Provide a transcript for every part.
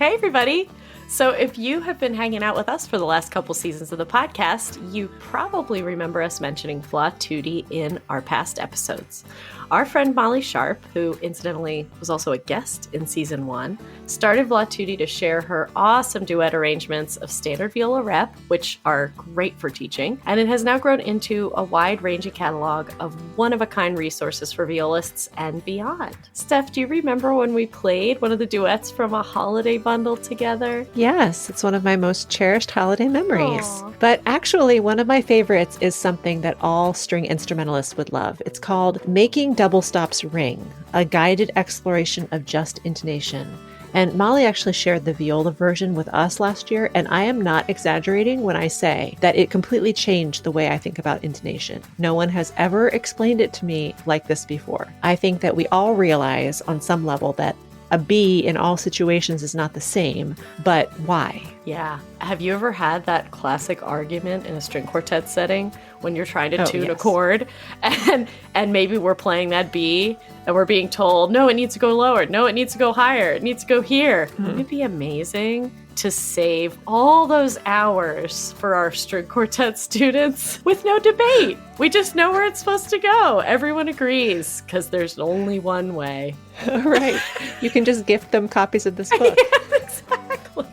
Hey, everybody. So if you have been hanging out with us for the last couple seasons of the podcast, you probably remember us mentioning Viola Tutti in our past episodes. Our friend Molly Sharp, who incidentally was also a guest in season 1, started Viola Tutti to share her awesome duet arrangements of standard viola rep, which are great for teaching, and it has now grown into a wide-ranging catalog of one-of-a-kind resources for violists and beyond. Steph, do you remember when we played one of the duets from a holiday bundle together? Yes, it's one of my most cherished holiday memories. Aww. But actually, one of my favorites is something that all string instrumentalists would love. It's called Making Double Stops Ring, a guided exploration of just intonation. And Molly actually shared the viola version with us last year, and I am not exaggerating when I say that it completely changed the way I think about intonation. No one has ever explained it to me like this before. I think that we all realize on some level that a B in all situations is not the same, but why? Yeah. Have you ever had that classic argument in a string quartet setting when you're trying to tune a chord and maybe we're playing that B and we're being told, no, it needs to go lower. No, it needs to go higher. It needs to go here. Wouldn't it be amazing to save all those hours for our string quartet students with no debate? We just know where it's supposed to go. Everyone agrees because there's only one way. Right. You can just gift them copies of this book. Yeah, exactly.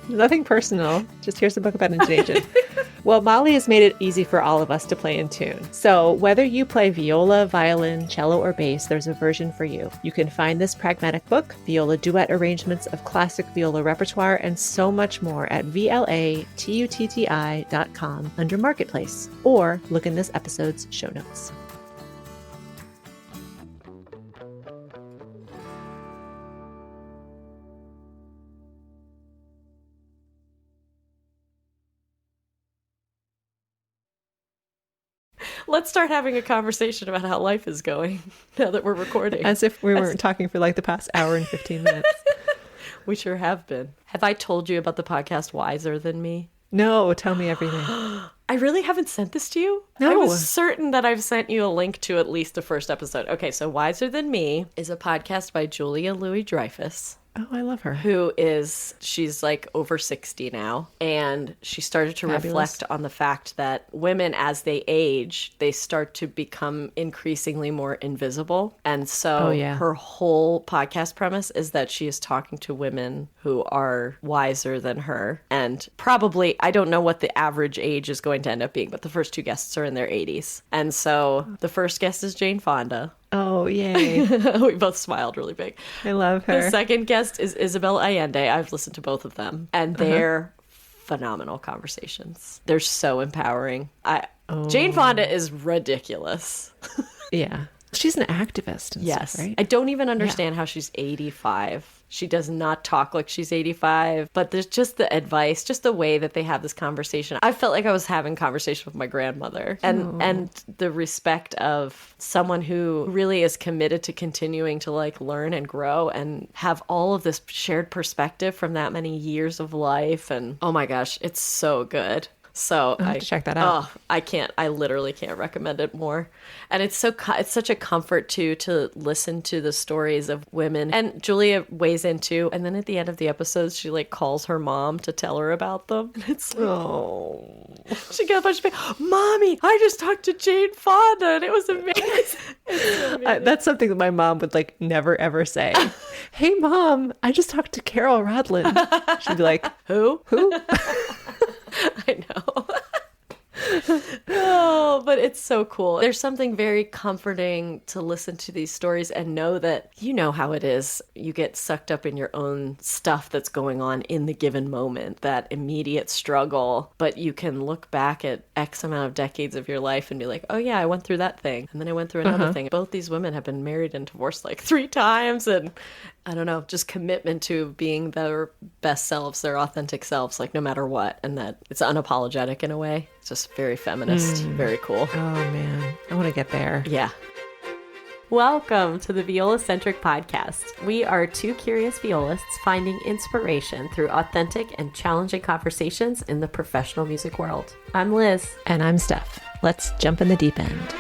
Nothing personal. Just here's a book about intonation. Well, Molly has made it easy for all of us to play in tune. So whether you play viola, violin, cello, or bass, there's a version for you. You can find this pragmatic book, viola duet arrangements of classic viola repertoire, and so much more at vlatutti.com under Marketplace, or look in this episode's show notes. Let's start having a conversation about how life is going now that we're recording. As if we weren't talking for like the past hour and 15 minutes. We sure have been. Have I told you about the podcast Wiser Than Me? No, tell me everything. I really haven't sent this to you? No. I was certain that I've sent you a link to at least the first episode. Okay, so Wiser Than Me is a podcast by Julia Louis-Dreyfus. Oh, I love her. She's like over 60 now. And she started to Fabulous. reflect on the fact that women, as they age, they start to become increasingly more invisible. And so her whole podcast premise is that she is talking to women who are wiser than her. And probably, I don't know what the average age is going to end up being, but the first two guests are in their 80s. And so the first guest is Jane Fonda. Oh, yay. We both smiled really big. I love her. The second guest is Isabel Allende. I've listened to both of them, and they're phenomenal conversations. They're so empowering. Jane Fonda is ridiculous. Yeah. She's an activist and Yes. stuff, right? I don't even understand how she's 85. She does not talk like she's 85, but there's just the advice, just the way that they have this conversation. I felt like I was having conversation with my grandmother, and the respect of someone who really is committed to continuing to like learn and grow and have all of this shared perspective from that many years of life. And oh my gosh, it's so good. So I'll have to check that out. I literally can't recommend it more. And it's such a comfort to listen to the stories of women. And Julia weighs in too. And then at the end of the episodes, she like calls her mom to tell her about them. And it's like, she got a bunch of people, Mommy, I just talked to Jane Fonda and it was amazing. It's so amazing. That's something that my mom would like never ever say. Hey Mom, I just talked to Carol Radlin. She'd be like, Who? I know. Oh, but it's so cool. There's something very comforting to listen to these stories and know that you know how it is. You get sucked up in your own stuff that's going on in the given moment, that immediate struggle, but you can look back at X amount of decades of your life and be like, oh yeah, I went through that thing. And then I went through another thing. Both these women have been married and divorced like 3 times. And I don't know, just commitment to being their best selves, their authentic selves, like no matter what. And that it's unapologetic in a way. It's just very feminist, very cool. Oh man, I want to get there. Yeah. Welcome to the Viola-centric podcast. We are 2 curious violists finding inspiration through authentic and challenging conversations in the professional music world. I'm Liz. And I'm Steph. Let's jump in the deep end.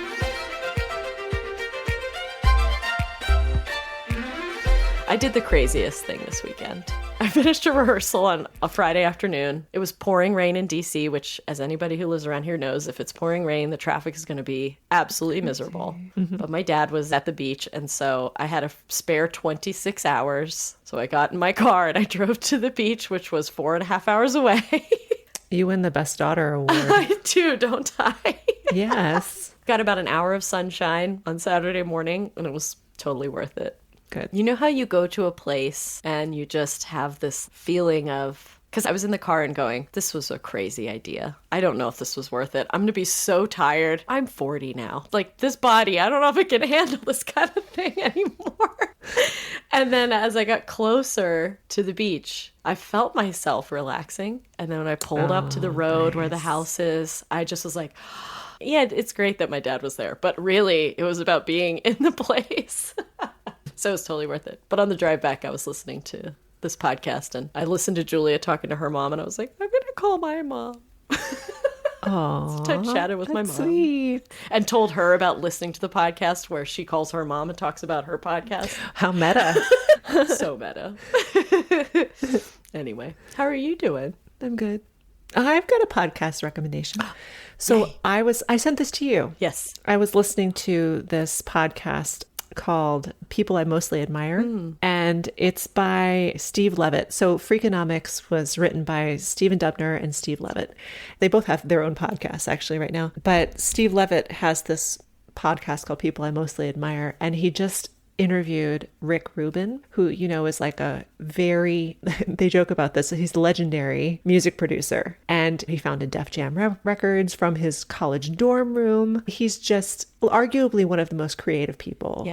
I did the craziest thing this weekend. I finished a rehearsal on a Friday afternoon. It was pouring rain in DC, which, as anybody who lives around here knows, if it's pouring rain, the traffic is going to be absolutely miserable. But my dad was at the beach, and so I had a spare 26 hours. So I got in my car and I drove to the beach, which was 4.5 hours away. You win the Best Daughter Award. I do, don't I? Yes. Got about an hour of sunshine on Saturday morning, and it was totally worth it. Good. You know how you go to a place and you just have this feeling of, because I was in the car and going, this was a crazy idea. I don't know if this was worth it. I'm going to be so tired. I'm 40 now. Like, this body, I don't know if it can handle this kind of thing anymore. And then as I got closer to the beach, I felt myself relaxing. And then when I pulled up to the road where the house is, I just was like, yeah, it's great that my dad was there. But really, it was about being in the place. So it was totally worth it. But on the drive back, I was listening to this podcast, and I listened to Julia talking to her mom, and I was like, I'm going to call my mom. Oh, So I chatted with my mom. Sweet. And told her about listening to the podcast where she calls her mom and talks about her podcast. How meta. So meta. Anyway, how are you doing? I'm good. I've got a podcast recommendation. So I sent this to you. Yes. I was listening to this podcast called People I Mostly Admire, and it's by Steve Levitt. So Freakonomics was written by Stephen Dubner and Steve Levitt. They both have their own podcasts actually right now, but Steve Levitt has this podcast called People I Mostly Admire, and he just interviewed Rick Rubin, who, you know, is like a very, they joke about this, he's a legendary music producer, and he founded Def Jam Records from his college dorm room. He's just arguably one of the most creative people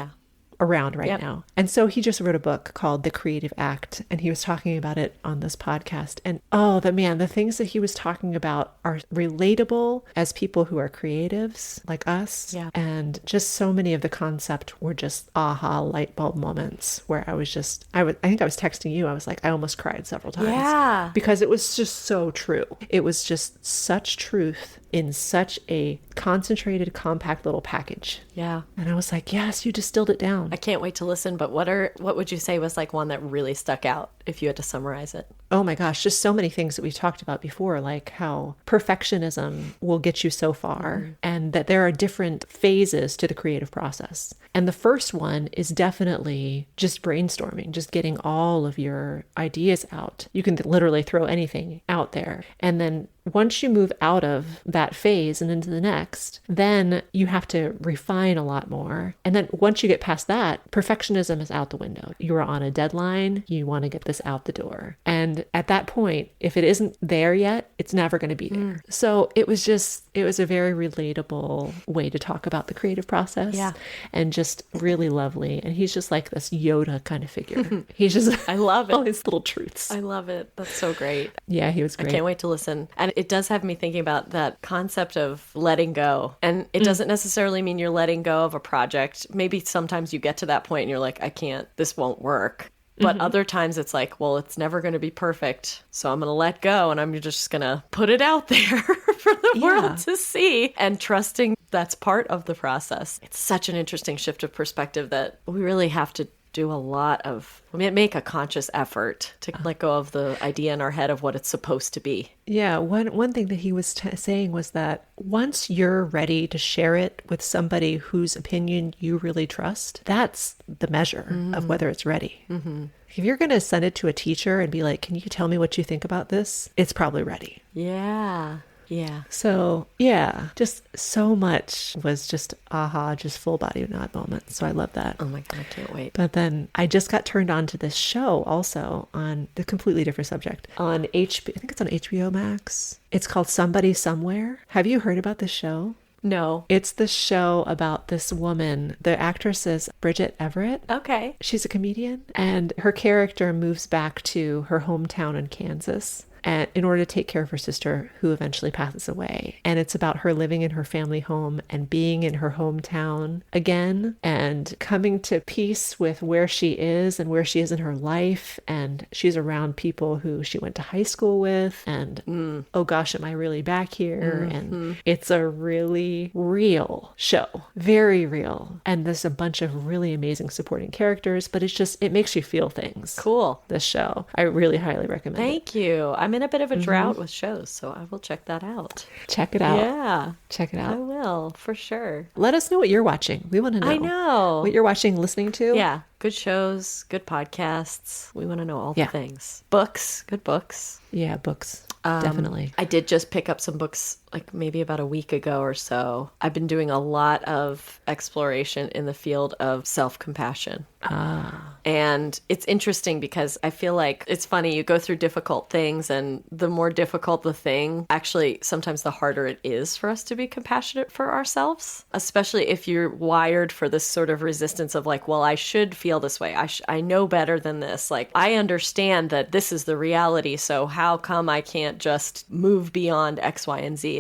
around right now. And so he just wrote a book called The Creative Act, and he was talking about it on this podcast. And the things that he was talking about are relatable as people who are creatives like us. Yeah. And just so many of the concept were just aha light bulb moments where I think I was texting you. I was like, I almost cried several times. Yeah. Because it was just so true. It was just such truth in such a concentrated, compact little package. Yeah. And I was like, yes, you distilled it down. I can't wait to listen, but what would you say was like one that really stuck out if you had to summarize it? Oh my gosh, just so many things that we've talked about before, like how perfectionism will get you so far, and that there are different phases to the creative process. And the first one is definitely just brainstorming, just getting all of your ideas out. You can literally throw anything out there. And then once you move out of that phase and into the next, then you have to refine a lot more. And then once you get past that, perfectionism is out the window. You are on a deadline. You want to get this out the door. And at that point, if it isn't there yet, it's never going to be there. So it was a very relatable way to talk about the creative process. Yeah. And just really lovely. And he's just like this Yoda kind of figure. He's just, I love it. All his little truths. I love it. That's so great. Yeah, he was great. I can't wait to listen. And it does have me thinking about that concept of letting go. And it doesn't necessarily mean you're letting go of a project. Maybe sometimes you get to that point and you're like, I can't, this won't work. But other times it's like, well, it's never going to be perfect. So I'm going to let go and I'm just going to put it out there for the world to see, and trusting that's part of the process. It's such an interesting shift of perspective that we really have to do a lot of, make a conscious effort to let go of the idea in our head of what it's supposed to be. Yeah, one thing that he was saying was that once you're ready to share it with somebody whose opinion you really trust, that's the measure of whether it's ready. If you're going to send it to a teacher and be like, can you tell me what you think about this? It's probably ready. Yeah. Yeah. So, yeah, just so much was just just full body nod moment. So I love that. Oh my God, I can't wait. But then I just got turned on to this show also on a completely different subject on I think it's on HBO Max. It's called Somebody Somewhere. Have you heard about this show? No. It's the show about this woman. The actress is Bridget Everett. Okay. She's a comedian, and her character moves back to her hometown in Kansas. and in order to take care of her sister who eventually passes away. And it's about her living in her family home and being in her hometown again and coming to peace with where she is and where she is in her life. And she's around people who she went to high school with. And oh gosh, am I really back here? And it's a really real show, very real. And there's a bunch of really amazing supporting characters, but it makes you feel things. Cool. This show. I really highly recommend it. Thank you. I'm in a bit of a drought with shows, so I will check that out. Check it out. Yeah. Check it I out. will, for sure. Let us know what you're watching. We want to know. I know. What you're watching, listening to. Yeah. Good shows, good podcasts. We want to know all the things. Books, good books. Yeah, books. Definitely. I did just pick up some books like maybe about a week ago or so. I've been doing a lot of exploration in the field of self-compassion. And it's interesting because I feel like it's funny, you go through difficult things, and the more difficult the thing, actually sometimes the harder it is for us to be compassionate for ourselves, especially if you're wired for this sort of resistance of like, well, I should feel this way. I know better than this. Like, I understand that this is the reality, so how come I can't just move beyond X, Y, and Z?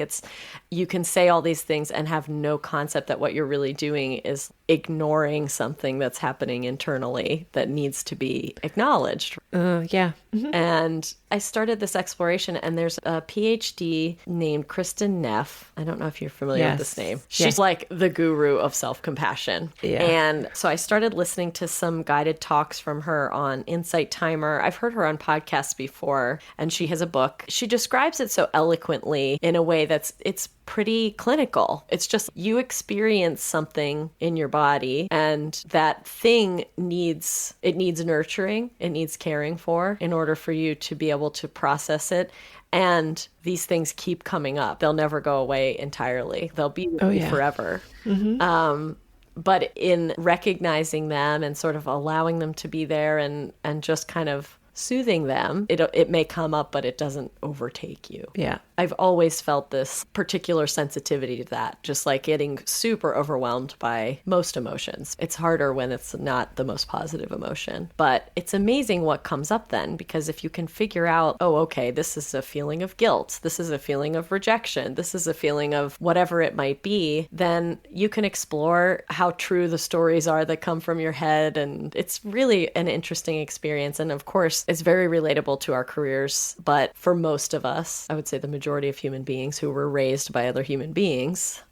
You can say all these things and have no concept that what you're really doing is ignoring something that's happening internally that needs to be acknowledged. Yeah. Mm-hmm. And I started this exploration, and there's a PhD named Kristen Neff. I don't know if you're familiar with this name. She's like the guru of self-compassion. Yeah. And so I started listening to some guided talks from her on Insight Timer. I've heard her on podcasts before, and she has a book. She describes it so eloquently in a way it's pretty clinical. It's just you experience something in your body, and that thing needs nurturing, it needs caring for in order for you to be able to process it. And these things keep coming up. They'll never go away entirely. They'll be with you forever. Mm-hmm. But in recognizing them and sort of allowing them to be there and just kind of soothing them, it may come up, but it doesn't overtake you. Yeah. I've always felt this particular sensitivity to that, just like getting super overwhelmed by most emotions. It's harder when it's not the most positive emotion, but it's amazing what comes up then, because if you can figure out, oh, okay, this is a feeling of guilt, this is a feeling of rejection, this is a feeling of whatever it might be, then you can explore how true the stories are that come from your head. And it's really an interesting experience. And of course, it's very relatable to our careers. But for most of us, I would say the majority of human beings who were raised by other human beings,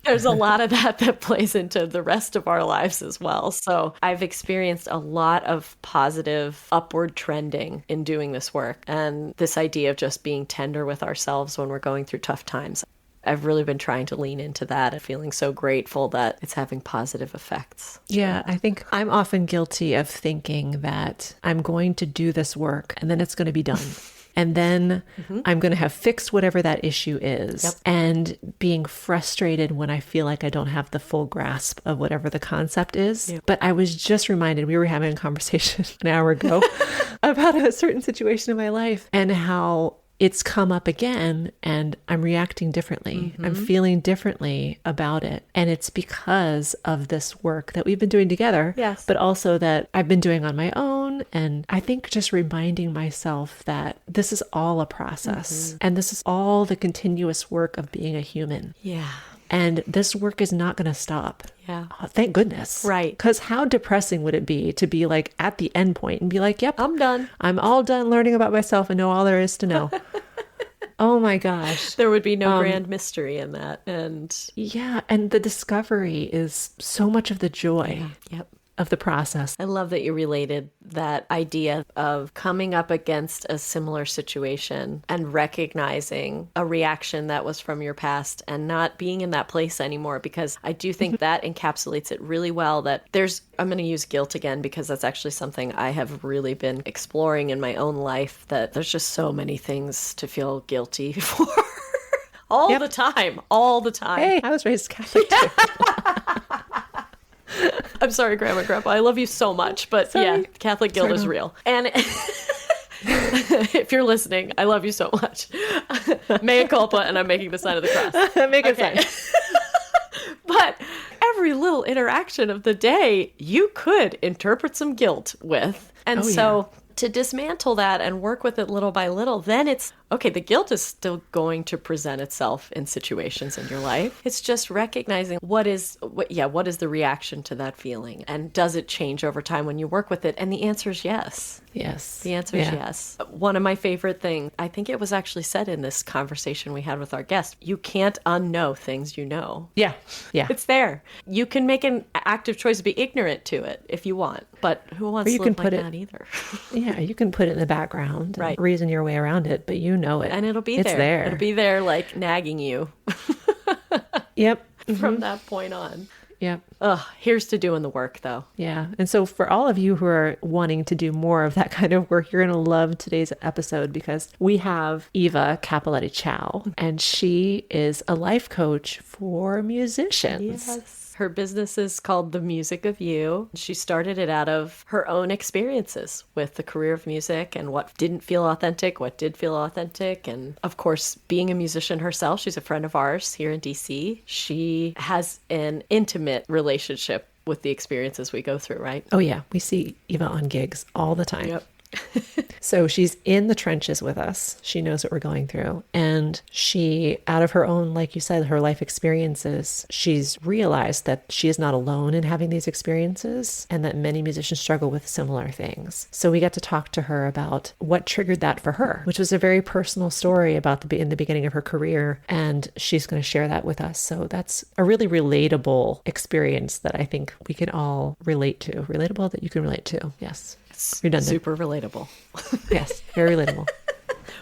there's a lot of that plays into the rest of our lives as well. So I've experienced a lot of positive upward trending in doing this work. And this idea of just being tender with ourselves when we're going through tough times. I've really been trying to lean into that and feeling so grateful that it's having positive effects. Yeah, I think I'm often guilty of thinking that I'm going to do this work and then it's going to be done. And then I'm going to have fixed whatever that issue is. Yep. And being frustrated when I feel like I don't have the full grasp of whatever the concept is. Yep. But I was just reminded, we were having a conversation an hour ago about a certain situation in my life and how it's come up again and I'm reacting differently. I'm feeling differently about it. And it's because of this work that we've been doing together, but also that I've been doing on my own. And I think just reminding myself that this is all a process and this is all the continuous work of being a human. Yeah. And this work is not going to stop. Yeah. Oh, thank goodness. Right. Because how depressing would it be to be like at the end point and be like, yep, I'm done. I'm all done learning about myself and know all there is to know. Oh my gosh. There would be no grand mystery in that. And yeah. And the discovery is so much of the joy. Yep. Of the process. I love that you related that idea of coming up against a similar situation and recognizing a reaction that was from your past and not being in that place anymore, because I do think that encapsulates it really well. That I'm going to use guilt again because that's actually something I have really been exploring in my own life, that there's just so many things to feel guilty for. All the time. Hey, I was raised Catholic too. I'm sorry, Grandma, Grandpa. I love you so much. But yeah, Catholic guilt is real. And if you're listening, I love you so much. Mea culpa, and I'm making the sign of the cross. Make a sign. But every little interaction of the day, you could interpret some guilt with. And to dismantle that and work with it little by little, then it's okay. The guilt is still going to present itself in situations in your life. It's just recognizing what is the reaction to that feeling, and does it change over time when you work with it? And the answer is yes. Yes. The answer is yes. One of my favorite things, I think it was actually said in this conversation we had with our guest, you can't unknow things you know. Yeah. Yeah. It's there. You can make an active choice to be ignorant to it if you want, but who wants to live like that either? Yeah, you can put it in the background, right? Reason your way around it, but you know it. And it'll be it's there. It'll be there like nagging you. Yep. From that point on. Yep. Here's to doing the work, though. Yeah. And so for all of you who are wanting to do more of that kind of work, you're going to love today's episode, because we have Eva Cappelletti Chao, and she is a life coach for musicians. Yes. Her business is called The Music of You. She started it out of her own experiences with the career of music and what didn't feel authentic, what did feel authentic. And of course, being a musician herself, she's a friend of ours here in DC. She has an intimate relationship with the experiences we go through, right? Oh, yeah. We see Eva on gigs all the time. Yep. So she's in the trenches with us. She knows what we're going through. And she, out of her own, like you said, her life experiences, she's realized that she is not alone in having these experiences, and that many musicians struggle with similar things. So we got to talk to her about what triggered that for her, which was a very personal story about in the beginning of her career. And she's going to share that with us. So that's a really relatable experience that I think we can all relate to. Relatable that you can relate to. Yes. Redundant. Super relatable. Yes, very relatable.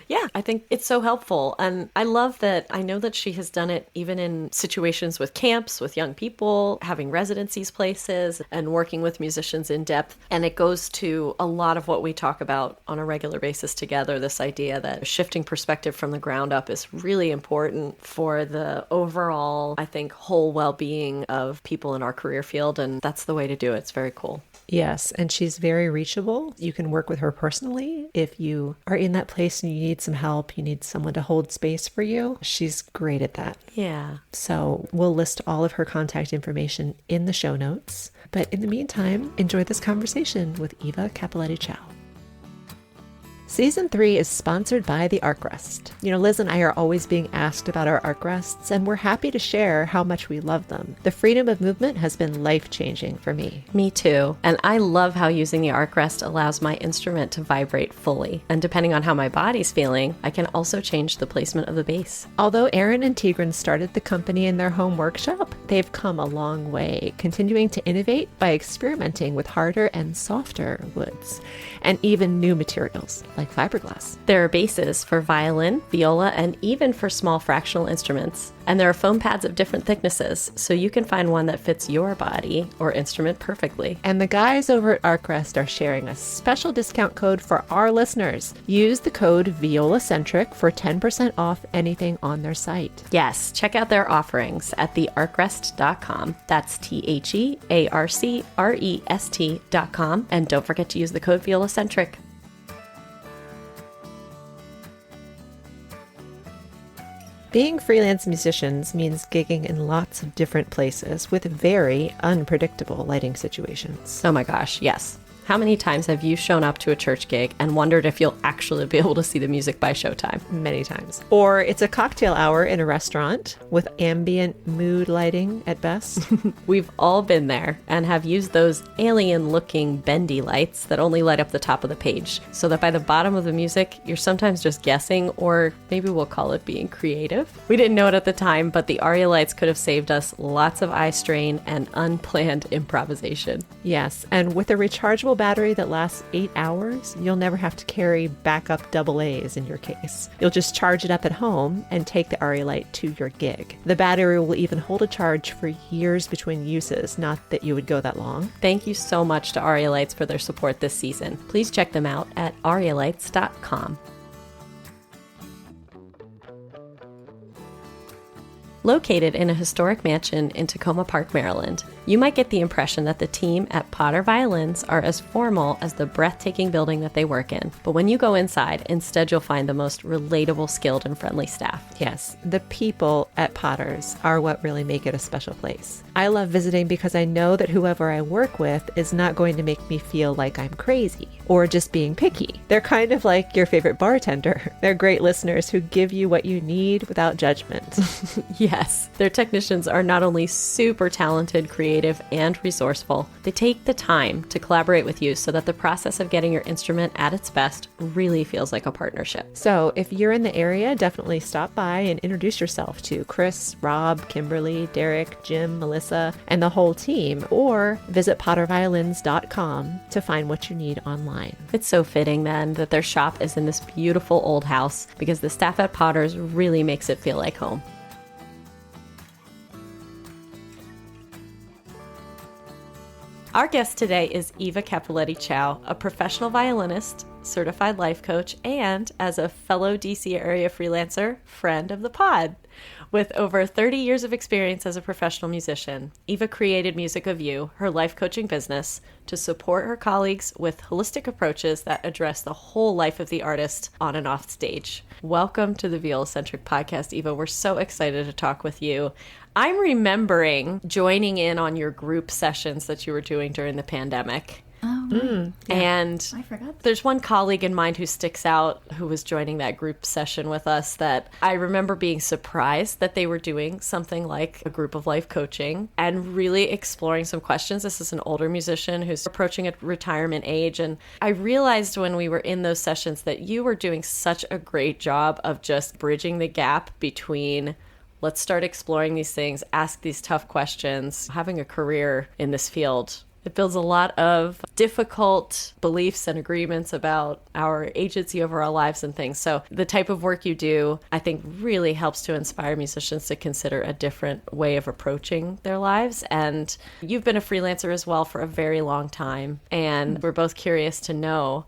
Yeah, I think it's so helpful. And I love that. I know that she has done it even in situations with camps, with young people, having residencies places, and working with musicians in depth. And it goes to a lot of what we talk about on a regular basis together, this idea that shifting perspective from the ground up is really important for the overall, I think, whole well-being of people in our career field. And that's the way to do it. It's very cool. Yes, and she's very reachable. You can work with her personally. If you are in that place and you need some help, you need someone to hold space for you, she's great at that. Yeah. So we'll list all of her contact information in the show notes. But in the meantime, enjoy this conversation with Eva Cappelletti Chao. Season 3 is sponsored by the Arc Rest. You know, Liz and I are always being asked about our Arc Rests, and we're happy to share how much we love them. The freedom of movement has been life-changing for me. Me too. And I love how using the Arc Rest allows my instrument to vibrate fully. And depending on how my body's feeling, I can also change the placement of the bass. Although Aaron and Tigran started the company in their home workshop, they've come a long way, continuing to innovate by experimenting with harder and softer woods, and even new materials like fiberglass. There are bases for violin, viola, and even for small fractional instruments. And there are foam pads of different thicknesses, so you can find one that fits your body or instrument perfectly. And the guys over at ArcRest are sharing a special discount code for our listeners. Use the code ViolaCentric for 10% off anything on their site. Yes, check out their offerings at thearcrest.com. That's TheArcrest.com. And don't forget to use the code ViolaCentric. Being freelance musicians means gigging in lots of different places with very unpredictable lighting situations. Oh my gosh, yes. How many times have you shown up to a church gig and wondered if you'll actually be able to see the music by showtime? Many times. Or it's a cocktail hour in a restaurant with ambient mood lighting at best. We've all been there and have used those alien-looking bendy lights that only light up the top of the page, so that by the bottom of the music, you're sometimes just guessing, or maybe we'll call it being creative. We didn't know it at the time, but the Aria lights could have saved us lots of eye strain and unplanned improvisation. Yes, and with a rechargeable battery that lasts 8 hours, you'll never have to carry backup AA's in your case. You'll just charge it up at home and take the Aria light to your gig. The battery will even hold a charge for years between uses, not that you would go that long. Thank you so much to Aria Lights for their support this season. Please check them out at arialights.com. Located in a historic mansion in Tacoma Park, Maryland, You might get the impression that the team at Potter Violins are as formal as the breathtaking building that they work in. But when you go inside, instead you'll find the most relatable, skilled, and friendly staff. Yes, the people at Potter's are what really make it a special place. I love visiting because I know that whoever I work with is not going to make me feel like I'm crazy or just being picky. They're kind of like your favorite bartender. They're great listeners who give you what you need without judgment. Yes, their technicians are not only super talented, creative, and resourceful, they take the time to collaborate with you so that the process of getting your instrument at its best really feels like a partnership. So if you're in the area, definitely stop by and introduce yourself to Chris, Rob, Kimberly, Derek, Jim, Melissa, and the whole team, or visit potterviolins.com to find what you need online. It's so fitting then that their shop is in this beautiful old house because the staff at Potter's really makes it feel like home. Our guest today is Eva Cappelletti Chao, a professional violinist, certified life coach, and as a fellow DC area freelancer, friend of the pod. With over 30 years of experience as a professional musician, Eva created Music of You, her life coaching business, to support her colleagues with holistic approaches that address the whole life of the artist on and off stage. Welcome to the Viola-centric podcast, Eva. We're so excited to talk with you. I'm remembering joining in on your group sessions that you were doing during the pandemic. Oh, right. Yeah. And I forgot. There's one colleague in mind who sticks out who was joining that group session with us that I remember being surprised that they were doing something like a group of life coaching and really exploring some questions. This is an older musician who's approaching a retirement age. And I realized when we were in those sessions that you were doing such a great job of just bridging the gap between let's start exploring these things, ask these tough questions, having a career in this field. It builds a lot of difficult beliefs and agreements about our agency over our lives and things. So the type of work you do, I think, really helps to inspire musicians to consider a different way of approaching their lives. And you've been a freelancer as well for a very long time. And we're both curious to know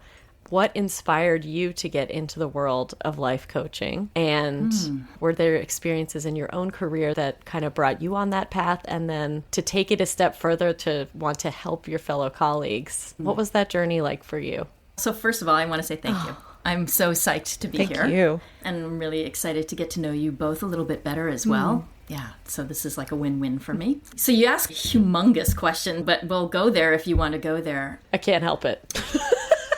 what inspired you to get into the world of life coaching? And were there experiences in your own career that kind of brought you on that path? And then to take it a step further to want to help your fellow colleagues, what was that journey like for you? So first of all, I want to say thank you. I'm so psyched to be here. Thank you. And I'm really excited to get to know you both a little bit better as well. Yeah, so this is like a win-win for me. So you asked a humongous question, but we'll go there if you want to go there. I can't help it.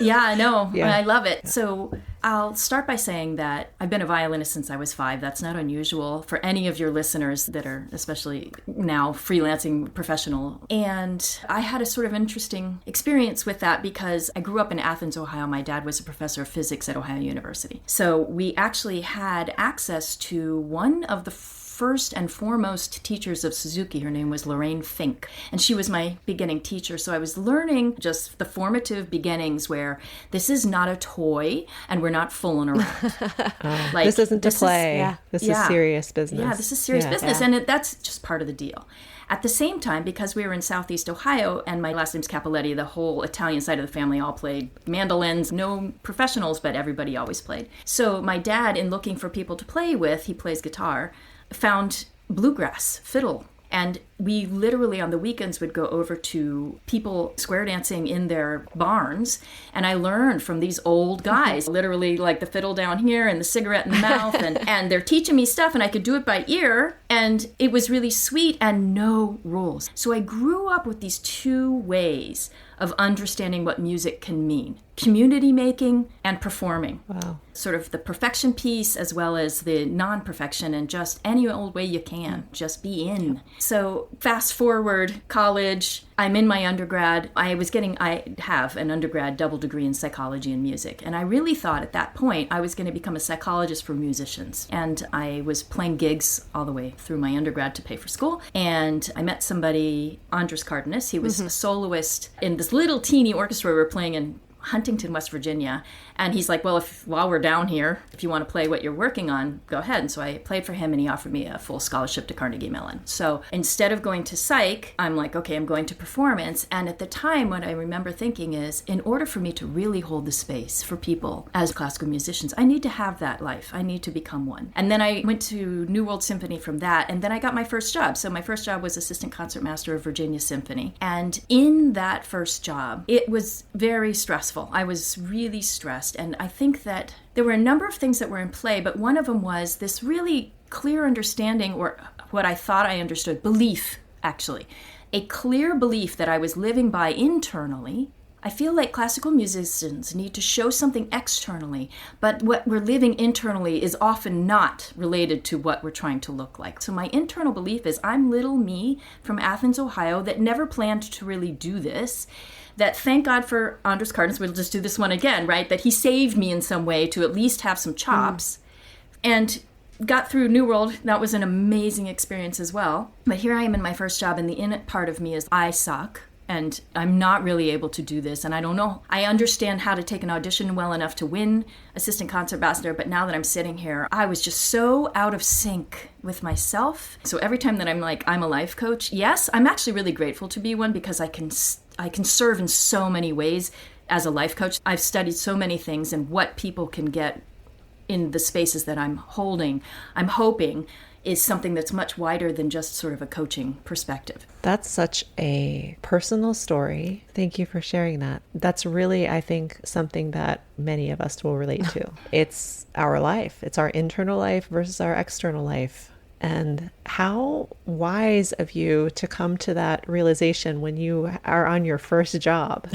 Yeah, I know. Yeah. I love it. So I'll start by saying that I've been a violinist since I was 5. That's not unusual for any of your listeners that are especially now freelancing professional. And I had a sort of interesting experience with that because I grew up in Athens, Ohio. My dad was a professor of physics at Ohio University. So we actually had access to one of the first and foremost teachers of Suzuki. Her name was Lorraine Fink, and she was my beginning teacher. So I was learning just the formative beginnings where this is not a toy and we're not fooling around. Like, this isn't to play. This is serious business. Yeah, this is serious business, and that's just part of the deal. At the same time, because we were in Southeast Ohio, and my last name's Cappelletti, the whole Italian side of the family all played mandolins. No professionals, but everybody always played. So my dad, in looking for people to play with, he plays guitar, found bluegrass, fiddle. And we literally on the weekends would go over to people square dancing in their barns. And I learned from these old guys, literally like the fiddle down here and the cigarette in the mouth. And they're teaching me stuff and I could do it by ear. And it was really sweet and no rules. So I grew up with these two ways of understanding what music can mean. Community making and performing. Wow. Sort of the perfection piece as well as the non-perfection and just any old way you can. Just be in. So fast forward, college, I'm in my undergrad. I have an undergrad double degree in psychology and music. And I really thought at that point I was going to become a psychologist for musicians. And I was playing gigs all the way through my undergrad to pay for school. And I met somebody, Andres Cardenas. He was a soloist in this little teeny orchestra we were playing in Huntington, West Virginia. And he's like, well, while we're down here, if you want to play what you're working on, go ahead. And so I played for him, and he offered me a full scholarship to Carnegie Mellon. So instead of going to psych, I'm like, okay, I'm going to performance. And at the time, what I remember thinking is, in order for me to really hold the space for people as classical musicians, I need to have that life. I need to become one. And then I went to New World Symphony from that. And then I got my first job. So my first job was assistant concertmaster of Virginia Symphony. And in that first job, it was very stressful. I was really stressed, and I think that there were a number of things that were in play, but one of them was this really clear understanding, or what I thought I understood, belief, actually. A clear belief that I was living by internally. I feel like classical musicians need to show something externally, but what we're living internally is often not related to what we're trying to look like. So my internal belief is I'm little me from Athens, Ohio, that never planned to really do this. That thank God for Andres Cardenas, we'll just do this one again, right? That he saved me in some way to at least have some chops. And got through New World. That was an amazing experience as well. But here I am in my first job, and the in it part of me is I suck. And I'm not really able to do this, and I don't know. I understand how to take an audition well enough to win assistant concertmaster, but now that I'm sitting here, I was just so out of sync with myself. So every time that I'm like, I'm a life coach, yes, I'm actually really grateful to be one, because I can serve in so many ways as a life coach. I've studied so many things and what people can get in the spaces that I'm holding, I'm hoping, is something that's much wider than just sort of a coaching perspective. That's such a personal story. Thank you for sharing that. That's really, I think, something that many of us will relate to. It's our life. It's our internal life versus our external life. And how wise of you to come to that realization when you are on your first job.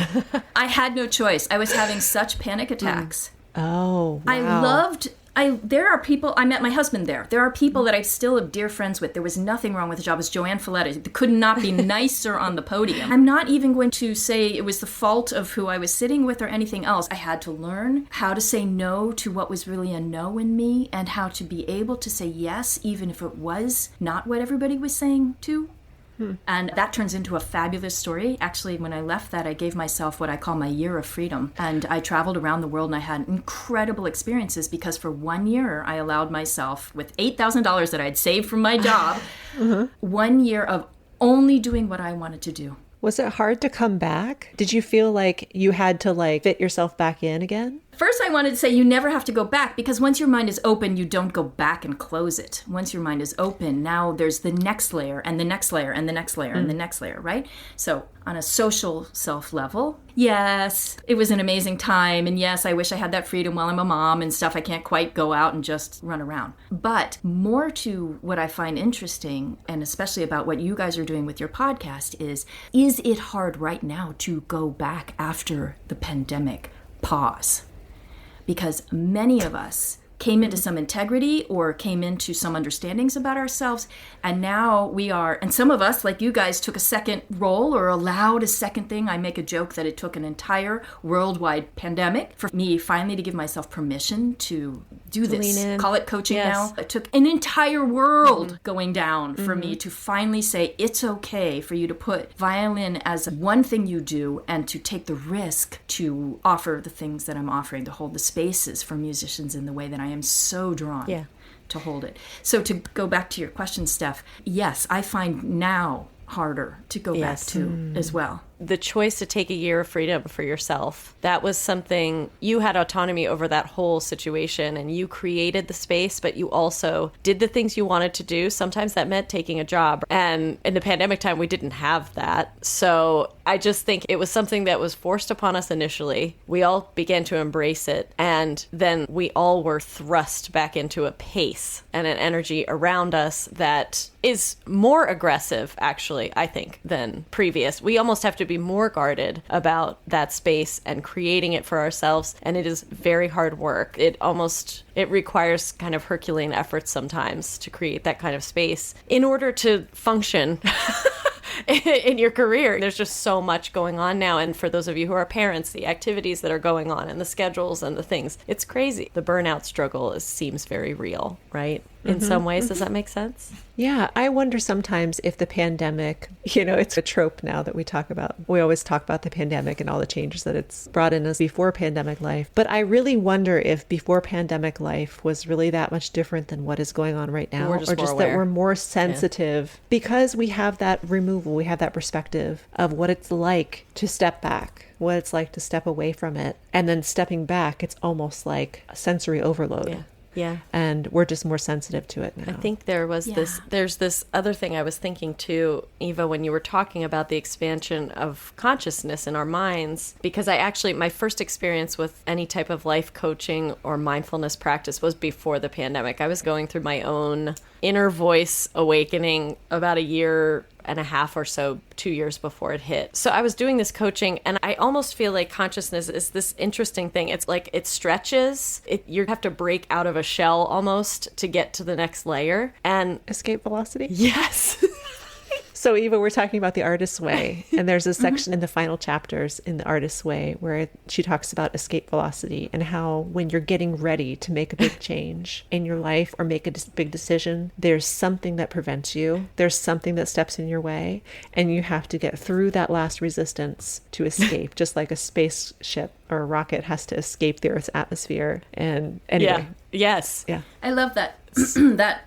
I had no choice. I was having such panic attacks. Oh, wow. There are people, I met my husband there. There are people that I still have dear friends with. There was nothing wrong with the job. It was Joanne Folletta. It could not be nicer on the podium. I'm not even going to say it was the fault of who I was sitting with or anything else. I had to learn how to say no to what was really a no in me, and how to be able to say yes, even if it was not what everybody was saying to. And that turns into a fabulous story. Actually, when I left that, I gave myself what I call my year of freedom. And I traveled around the world, and I had incredible experiences, because for 1 year, I allowed myself, with $8,000 that I had saved from my job, 1 year of only doing what I wanted to do. Was it hard to come back? Did you feel like you had to fit yourself back in again? First, I wanted to say you never have to go back, because once your mind is open, you don't go back and close it. Once your mind is open, now there's the next layer and the next layer and the next layer and the next layer, right? So on a social self level, yes, it was an amazing time. And yes, I wish I had that freedom while I'm a mom and stuff. I can't quite go out and just run around. But more to what I find interesting, and especially about what you guys are doing with your podcast, is it hard right now to go back after the pandemic pause? Because many of us came into some integrity or came into some understandings about ourselves, and now we are, and some of us, like you guys, took a second role or allowed a second thing. I make a joke that it took an entire worldwide pandemic for me finally to give myself permission to do this. Call it coaching now. It took an entire world going down for me to finally say, it's okay for you to put violin as one thing you do, and to take the risk to offer the things that I'm offering, to hold the spaces for musicians in the way that I am so drawn to hold it. So to go back to your question, Steph, yes, I find now harder to go back to as well. The choice to take a year of freedom for yourself, that was something, you had autonomy over that whole situation, and you created the space, but you also did the things you wanted to do. Sometimes that meant taking a job. And in the pandemic time, we didn't have that. So I just think it was something that was forced upon us initially. We all began to embrace it. And then we all were thrust back into a pace and an energy around us that is more aggressive, actually, I think, than previous. We almost have to be more guarded about that space and creating it for ourselves. And it is very hard work. It requires kind of Herculean efforts sometimes to create that kind of space in order to function in your career. There's just so much going on now. And for those of you who are parents, the activities that are going on and the schedules and the things, it's crazy. The burnout struggle seems very real, right? in some ways. Does that make sense? Yeah, I wonder sometimes if the pandemic, it's a trope now that we talk about. We always talk about the pandemic and all the changes that it's brought in as before pandemic life. But I really wonder if before pandemic life was really that much different than what is going on right now. Or just that we're more sensitive because we have that removal, we have that perspective of what it's like to step back, what it's like to step away from it. And then stepping back, it's almost like a sensory overload. Yeah. Yeah. And we're just more sensitive to it now. I think there's this other thing I was thinking too, Eva, when you were talking about the expansion of consciousness in our minds, because my first experience with any type of life coaching or mindfulness practice was before the pandemic. I was going through my own inner voice awakening about a year and a half or so, 2 years before it hit. So I was doing this coaching, and I almost feel like consciousness is this interesting thing. It's like it stretches. You have to break out of a shell almost to get to the next layer. And escape velocity? Yes. So Eva, we're talking about the artist's way, and there's a section in the final chapters in the artist's way where she talks about escape velocity and how when you're getting ready to make a big change in your life or make a big decision, there's something that prevents you. There's something that steps in your way, and you have to get through that last resistance to escape, just like a spaceship or a rocket has to escape the Earth's atmosphere. And anyway. Yeah. Yes. Yeah. I love that.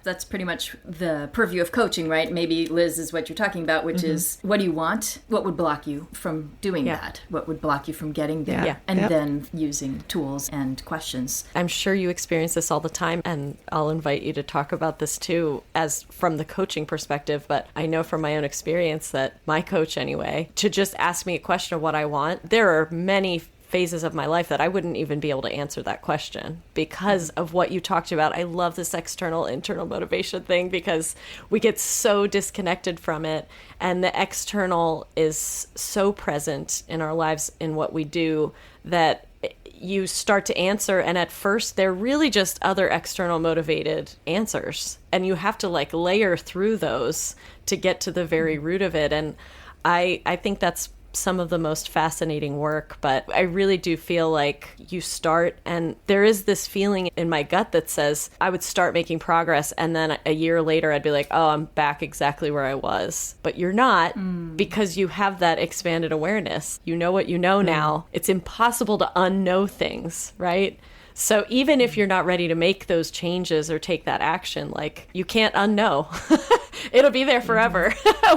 That's pretty much the purview of coaching, right? Maybe, Liz, is what you're talking about, which is what do you want? What would block you from doing that? What would block you from getting there? Yeah. And then using tools and questions. I'm sure you experience this all the time, and I'll invite you to talk about this too, as from the coaching perspective. But I know from my own experience that my coach, anyway, to just ask me a question of what I want, there are many phases of my life that I wouldn't even be able to answer that question because of what you talked about. I love this external internal motivation thing because we get so disconnected from it, and the external is so present in our lives in what we do that you start to answer, and at first they're really just other external motivated answers, and you have to like layer through those to get to the very root of it. And I think that's some of the most fascinating work, but I really do feel like you start, and there is this feeling in my gut that says I would start making progress, and then a year later I'd be like, oh, I'm back exactly where I was. But you're not, because you have that expanded awareness. You know what you know now. It's impossible to unknow things, right? So even if you're not ready to make those changes or take that action, like you can't unknow. It'll be there forever,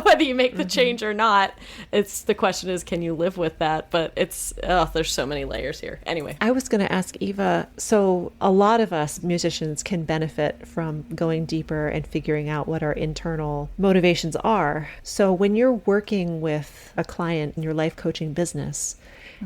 whether you make the change or not. The question is, can you live with that? But there's so many layers here. Anyway. I was going to ask Eva, so a lot of us musicians can benefit from going deeper and figuring out what our internal motivations are. So when you're working with a client in your life coaching business,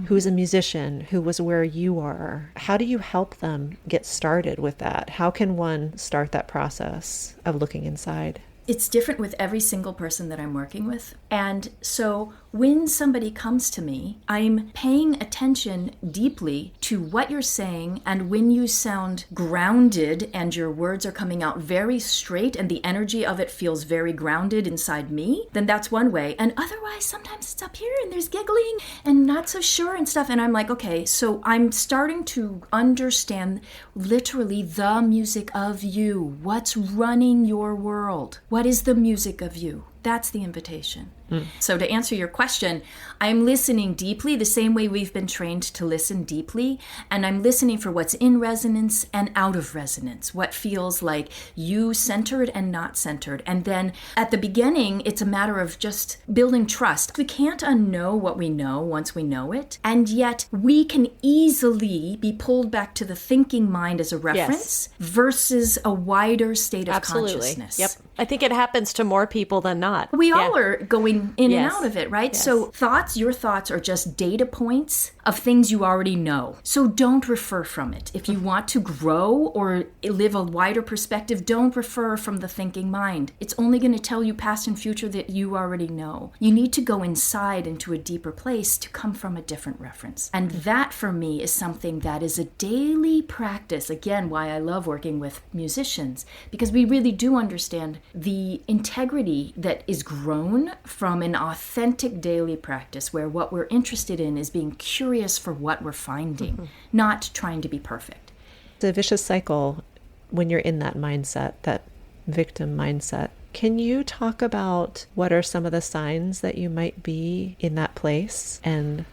who's a musician, who was where you are, how do you help them get started with that? How can one start that process of looking inside? It's different with every single person that I'm working with. And so when somebody comes to me, I'm paying attention deeply to what you're saying, and when you sound grounded and your words are coming out very straight and the energy of it feels very grounded inside me, then that's one way. And otherwise, sometimes it's up here and there's giggling and not so sure and stuff. And I'm like, okay, so I'm starting to understand literally the music of you. What's running your world? What is the music of you? That's the invitation. So to answer your question, I'm listening deeply the same way we've been trained to listen deeply, and I'm listening for what's in resonance and out of resonance, what feels like you centered and not centered. And then at the beginning, it's a matter of just building trust. We can't unknow what we know once we know it, and yet we can easily be pulled back to the thinking mind as a reference versus a wider state of consciousness. Yep. I think it happens to more people than not. We all are going in and out of it, right? Yes. So your thoughts are just data points of things you already know. So don't refer from it. If you want to grow or live a wider perspective, don't refer from the thinking mind. It's only going to tell you past and future that you already know. You need to go inside into a deeper place to come from a different reference. And that for me is something that is a daily practice. Again, why I love working with musicians, because we really do understand the integrity that is grown from an authentic daily practice where what we're interested in is being curious for what we're finding, not trying to be perfect. It's a vicious cycle. when you're in that mindset, that victim mindset. Can you talk about what are some of the signs that you might be in that place and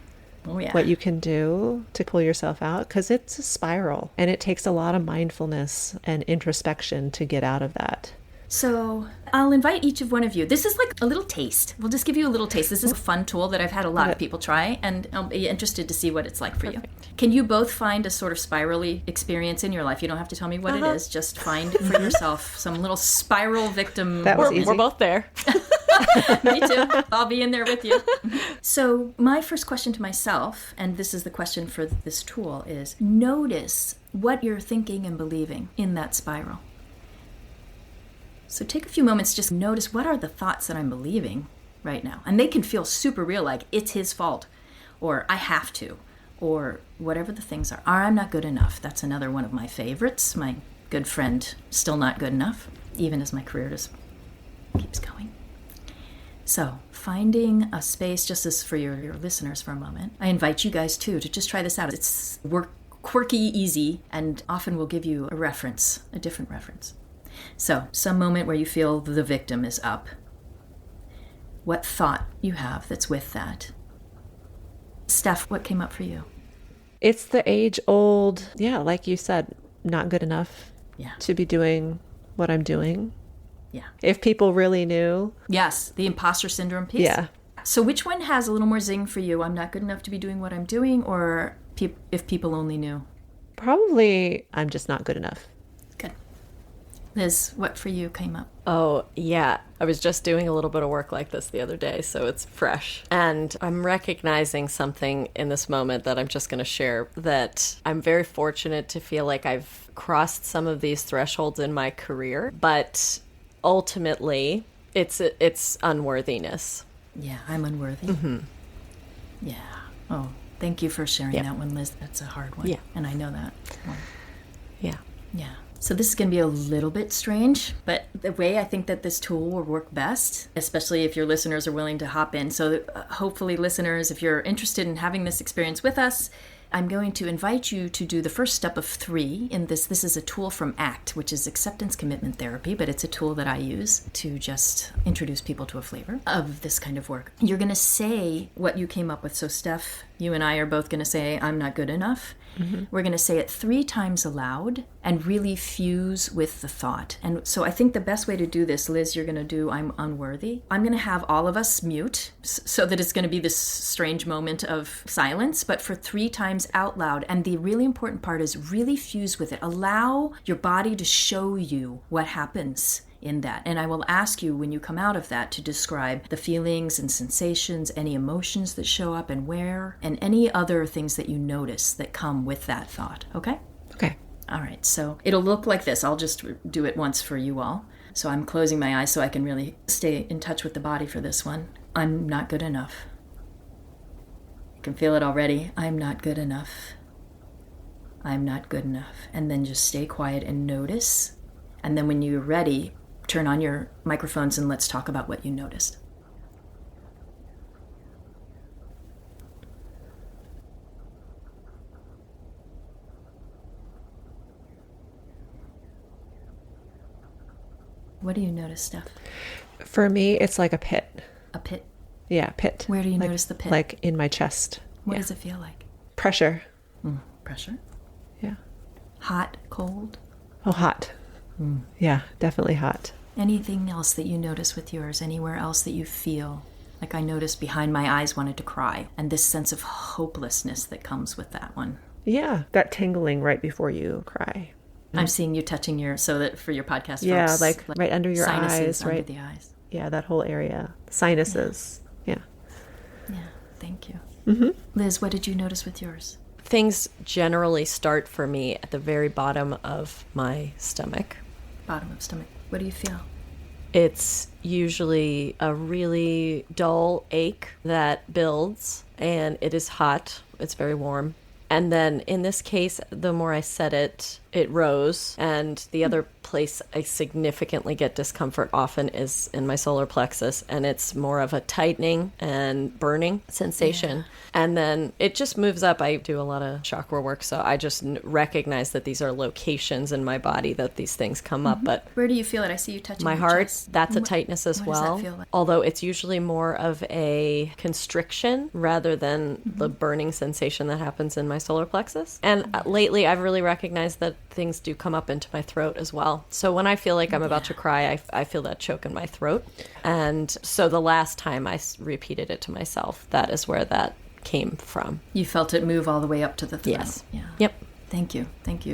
what you can do to pull yourself out? Because it's a spiral and it takes a lot of mindfulness and introspection to get out of that. So I'll invite each of one of you. This is like a little taste. We'll just give you a little taste. This is a fun tool that I've had a lot of people try, and I'll be interested to see what it's like for you. Can you both find a sort of spirally experience in your life? You don't have to tell me what it is. Just find for yourself some little spiral victim. That was easy. We're both there. Me too. I'll be in there with you. So my first question to myself, and this is the question for this tool, is notice what you're thinking and believing in that spiral. So take a few moments, just notice what are the thoughts that I'm believing right now. And they can feel super real, like it's his fault, or I have to, or whatever the things are. Or I'm not good enough. That's another one of my favorites. My good friend, still not good enough, even as my career just keeps going. So finding a space, just as for your listeners for a moment, I invite you guys too to just try this out. It's quirky, easy, and often will give you a reference, a different reference. So, some moment where you feel the victim is up. What thought you have that's with that. Steph, what came up for you? It's the age-old, like you said, not good enough Yeah. to be doing what I'm doing. Yeah. If people really knew. Yes, the imposter syndrome piece. Yeah. So which one has a little more zing for you? I'm not good enough to be doing what I'm doing, or if people only knew? Probably I'm just not good enough. Good. Liz, what for you came up? Oh, yeah. I was just doing a little bit of work like this the other day, so it's fresh. And I'm recognizing something in this moment that I'm just going to share, that I'm very fortunate to feel like I've crossed some of these thresholds in my career, but ultimately it's unworthiness. Yeah, I'm unworthy. Mm-hmm. Yeah. Oh, thank you for sharing that one, Liz. That's a hard one. Yeah. And I know that one. Yeah. Yeah. So this is going to be a little bit strange, but the way I think that this tool will work best, especially if your listeners are willing to hop in. So hopefully, listeners, if you're interested in having this experience with us, I'm going to invite you to do the first step of 3 in this. This is a tool from ACT, which is Acceptance Commitment Therapy, but it's a tool that I use to just introduce people to a flavor of this kind of work. You're going to say what you came up with. So Steph, you and I are both going to say, I'm not good enough. Mm-hmm. We're going to say it 3 times aloud and really fuse with the thought. And so I think the best way to do this, Liz, you're going to do I'm unworthy. I'm going to have all of us mute so that it's going to be this strange moment of silence, but for 3 times out loud. And the really important part is really fuse with it. Allow your body to show you what happens in that. And I will ask you when you come out of that to describe the feelings and sensations, any emotions that show up and where, and any other things that you notice that come with that thought. Okay? Okay. All right. So it'll look like this. I'll just do it once for you all. So I'm closing my eyes so I can really stay in touch with the body for this one. I'm not good enough. You can feel it already. I'm not good enough. I'm not good enough. And then just stay quiet and notice. And then when you're ready, turn on your microphones and let's talk about what you noticed. What do you notice, Steph? For me, it's like a pit. A pit? Yeah, pit. Where do you notice the pit? Like in my chest. What does it feel like? Pressure. Pressure? Yeah. Hot, cold? Oh, hot. Yeah, definitely hot. Anything else that you notice with yours? Anywhere else that you feel? Like I noticed behind my eyes wanted to cry, and this sense of hopelessness that comes with that one. Yeah, that tingling right before you cry. I'm seeing you touching so that for your podcast yeah, folks. like right under your sinuses eyes, right? Under the eyes. Yeah, that whole area. Sinuses. Yeah. Yeah, thank you. Mm-hmm. Liz, what did you notice with yours? Things generally start for me at the very bottom of my stomach. Bottom of stomach. What do you feel? It's usually a really dull ache that builds, and it is hot. It's very warm. And then in this case, the more I said it, it rose. And the other place I significantly get discomfort often is in my solar plexus, and it's more of a tightening and burning sensation. Yeah. And then it just moves up. I do a lot of chakra work, so I just recognize that these are locations in my body that these things come up. But where do you feel it? I see you touching my heart. Chest. That's a tightness as well. Does that feel like? Although it's usually more of a constriction rather than the burning sensation that happens in my solar plexus. And lately, I've really recognized that things do come up into my throat as well. So when I feel like I'm about to cry, I feel that choke in my throat. And so the last time I repeated it to myself, that is where that came from. You felt it move all the way up to the throat. Yes. Yeah. Yep. Thank you.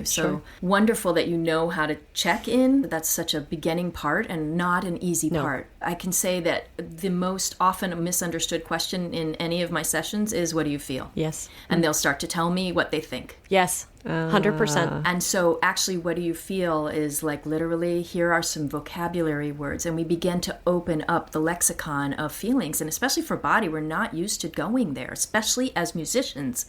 So Sure. Wonderful that you know how to check in. That's such a beginning part and not an easy part. I can say that the most often misunderstood question in any of my sessions is, what do you feel? Yes. And they'll start to tell me what they think. Yes. 100%. And so actually what do you feel is like literally here are some vocabulary words, and we begin to open up the lexicon of feelings. And especially for body, we're not used to going there, especially as musicians.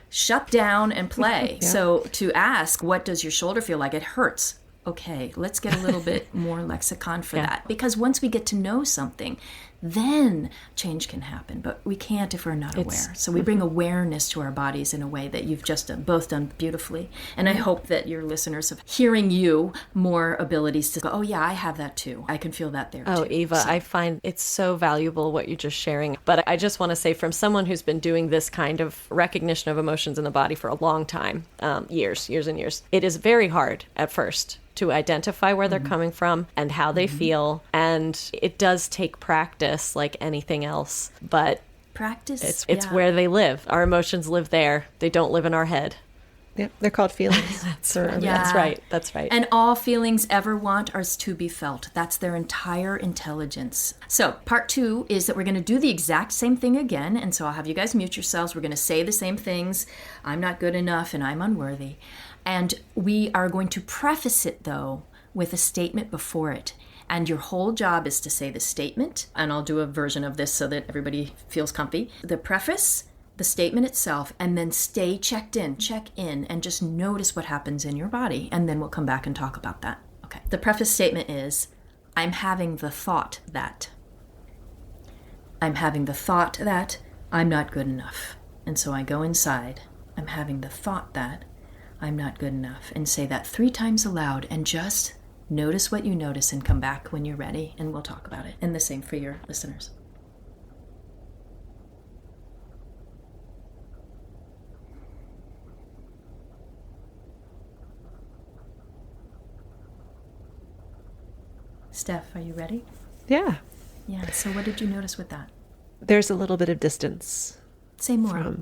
Shut down and play. Yeah. So to ask, what does your shoulder feel like? It hurts. Okay, let's get a little bit more lexicon for that. Because once we get to know something, then change can happen. But we can't if we're not aware. So we bring awareness to our bodies in a way that you've just both done beautifully. And I hope that your listeners have, hearing you, more abilities to go, oh yeah, I have that too. I can feel that there too. Oh, Eva, so I find it's so valuable what you're just sharing. But I just want to say, from someone who's been doing this kind of recognition of emotions in the body for a long time, years and years, it is very hard at first to identify where they're coming from and how they feel. And it does take practice like anything else. But practice, it's where they live. Our emotions live there. They don't live in our head. Yep, they're called feelings. That's right. That's right. And all feelings ever want are to be felt. That's their entire intelligence. So part 2 is that we're going to do the exact same thing again. And so I'll have you guys mute yourselves. We're going to say the same things. I'm not good enough and I'm unworthy. And we are going to preface it, though, with a statement before it. And your whole job is to say the statement, and I'll do a version of this so that everybody feels comfy. The preface, the statement itself, and then stay check in, and just notice what happens in your body, and then we'll come back and talk about that. Okay. The preface statement is, I'm having the thought that. I'm having the thought that I'm not good enough. And so I go inside. I'm having the thought that I'm not good enough, and say that 3 times aloud, and just notice what you notice and come back when you're ready, and we'll talk about it. And the same for your listeners. Steph, are you ready? Yeah. Yeah, so what did you notice with that? There's a little bit of distance. Say more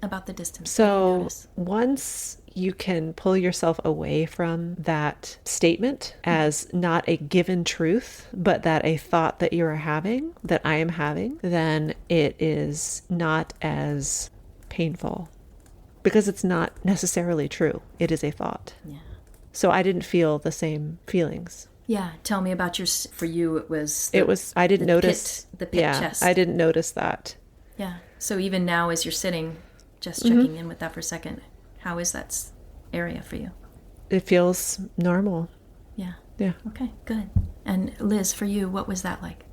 about the distance. So once you can pull yourself away from that statement as not a given truth, but that a thought that you are having, that I am having, then it is not as painful because it's not necessarily true. It is a thought. Yeah. So I didn't feel the same feelings. Yeah. Tell me about for you, it was... I didn't notice... the pit chest. I didn't notice that. Yeah. So even now as you're sitting, just checking in with that for a second, how is that area for you? It feels normal. Yeah. Yeah. Okay, good. And Liz, for you, what was that like?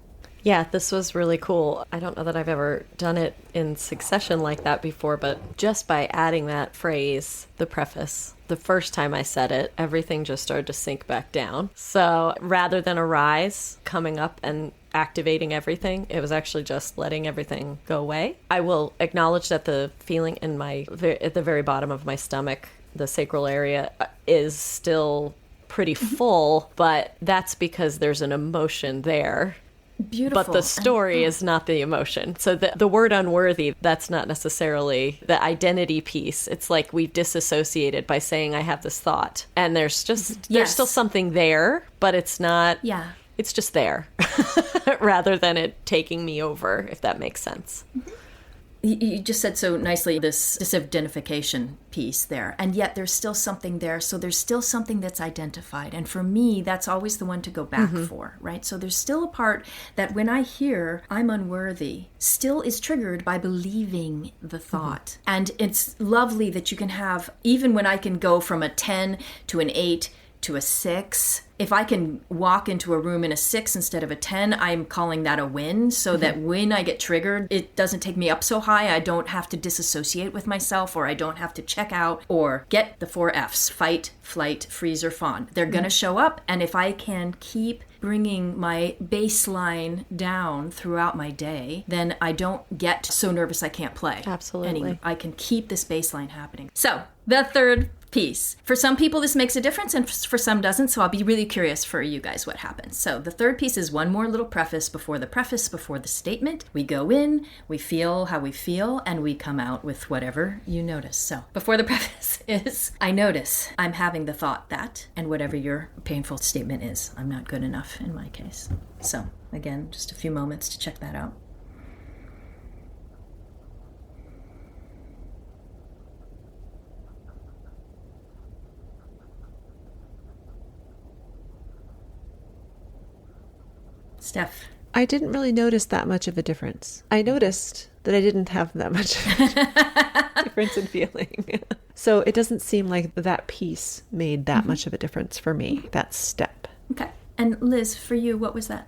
Yeah, this was really cool. I don't know that I've ever done it in succession like that before, but just by adding that phrase, the preface, the first time I said it, everything just started to sink back down. So rather than a rise coming up and activating everything, it was actually just letting everything go away. I will acknowledge that the feeling in at the very bottom of my stomach, the sacral area, is still pretty full, but that's because there's an emotion there. Beautiful. But the story is not the emotion. So the word unworthy, that's not necessarily the identity piece. It's like we've disassociated by saying I have this thought. And there's still something there, but it's not, it's just there rather than it taking me over, if that makes sense. You just said so nicely this disidentification piece there, and yet there's still something there. So there's still something that's identified. And for me, that's always the one to go back for, right? So there's still a part that when I hear I'm unworthy, still is triggered by believing the thought. And it's lovely that you can have, even when I can go from a 10 to an 8 to a 6, if I can walk into a room in a 6 instead of a 10, I'm calling that a win, so that when I get triggered, it doesn't take me up so high. I don't have to disassociate with myself, or I don't have to check out or get the 4 Fs, fight, flight, freeze, or fawn. They're going to show up, and if I can keep bringing my baseline down throughout my day, then I don't get so nervous I can't play. Absolutely. I can keep this baseline happening. So the third piece. For some people, this makes a difference, and for some doesn't, so I'll be really curious for you guys what happens. So the third piece is one more little preface before the statement. We go in, we feel how we feel, and we come out with whatever you notice. So before the preface is, I notice I'm having the thought that, and whatever your painful statement is, I'm not good enough in my case. So again, just a few moments to check that out. Steph. I didn't really notice that much of a difference. I noticed that I didn't have that much of a difference in feeling. So it doesn't seem like that piece made that much of a difference for me, that step. Okay. And Liz, for you, what was that